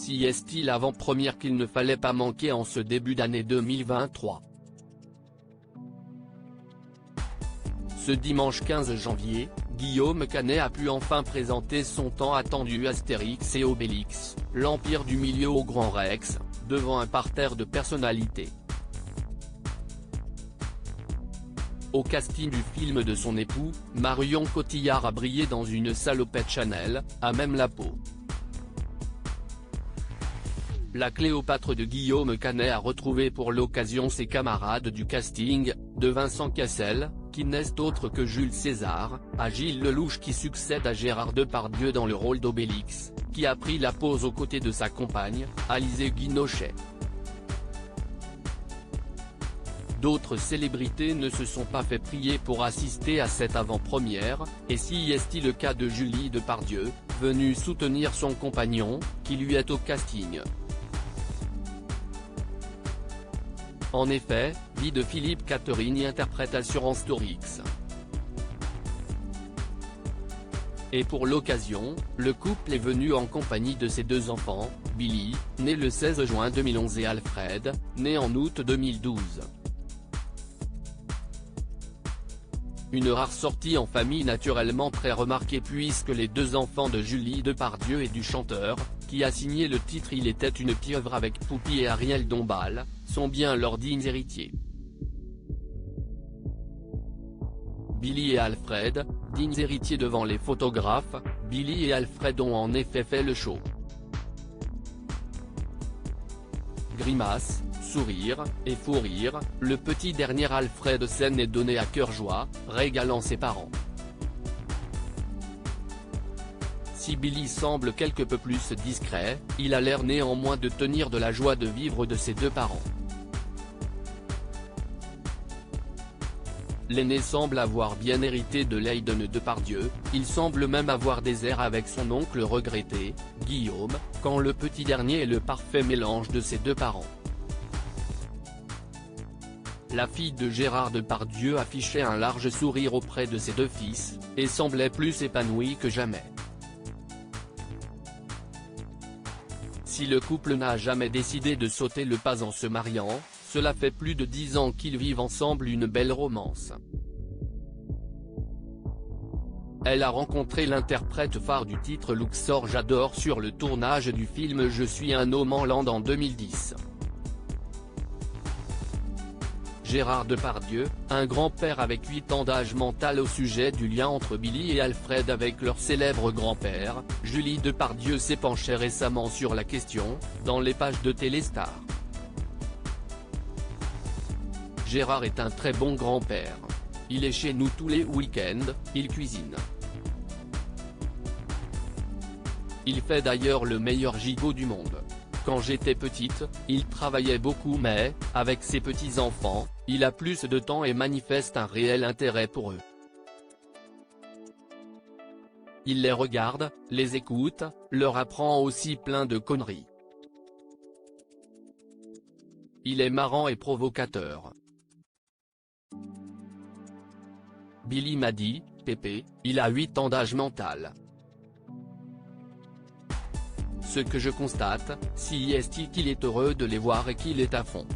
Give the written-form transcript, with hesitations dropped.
CST l'avant-première qu'il ne fallait pas manquer en ce début d'année 2023. Ce dimanche 15 janvier, Guillaume Canet a pu enfin présenter son tant attendu Astérix et Obélix, l'Empire du Milieu au Grand Rex, devant un parterre de personnalités. Au casting du film de son époux, Marion Cotillard a brillé dans une salopette Chanel, à même la peau. La Cléopâtre de Guillaume Canet a retrouvé pour l'occasion ses camarades du casting, de Vincent Cassel, qui n'est autre que Jules César, à Gilles Lelouch qui succède à Gérard Depardieu dans le rôle d'Obélix, qui a pris la pose aux côtés de sa compagne, Alizée Guinochet. D'autres célébrités ne se sont pas fait prier pour assister à cette avant-première, et si est-il le cas de Julie Depardieu, venue soutenir son compagnon, qui lui est au casting. En effet, vie de Philippe Catherine y interprète Assurance Torix. Et pour l'occasion, le couple est venu en compagnie de ses deux enfants, Billy, né le 16 juin 2011 et Alfred, né en août 2012. Une rare sortie en famille naturellement très remarquée puisque les deux enfants de Julie Depardieu et du chanteur, qui a signé le titre Il était une pieuvre avec Poupie et Ariel Dombal, sont bien leurs dignes héritiers. Billy et Alfred, dignes héritiers devant les photographes, Billy et Alfred ont en effet fait le show. Grimace, sourire, et fou rire, le petit dernier Alfred scène est donné à cœur joie, régalant ses parents. Si Billy semble quelque peu plus discret, il a l'air néanmoins de tenir de la joie de vivre de ses deux parents. L'aîné semble avoir bien hérité de l'Aiden Depardieu, il semble même avoir des airs avec son oncle regretté, Guillaume, quand le petit dernier est le parfait mélange de ses deux parents. La fille de Gérard Depardieu affichait un large sourire auprès de ses deux fils, et semblait plus épanouie que jamais. Si le couple n'a jamais décidé de sauter le pas en se mariant, cela fait plus de 10 ans qu'ils vivent ensemble une belle romance. Elle a rencontré l'interprète phare du titre Luxor J'adore sur le tournage du film Je suis un homme en land en 2010. Gérard Depardieu, un grand-père avec 8 ans d'âge mental au sujet du lien entre Billy et Alfred avec leur célèbre grand-père, Julie Depardieu s'est penchée récemment sur la question, dans les pages de Téléstar. Gérard est un très bon grand-père. Il est chez nous tous les week-ends, il cuisine. Il fait d'ailleurs le meilleur gigot du monde. Quand j'étais petite, il travaillait beaucoup mais, avec ses petits-enfants, il a plus de temps et manifeste un réel intérêt pour eux. Il les regarde, les écoute, leur apprend aussi plein de conneries. Il est marrant et provocateur. Billy m'a dit, Pépé, il a 8 ans d'âge mental. Ce que je constate, si est qu'il est heureux de les voir et qu'il est à fond.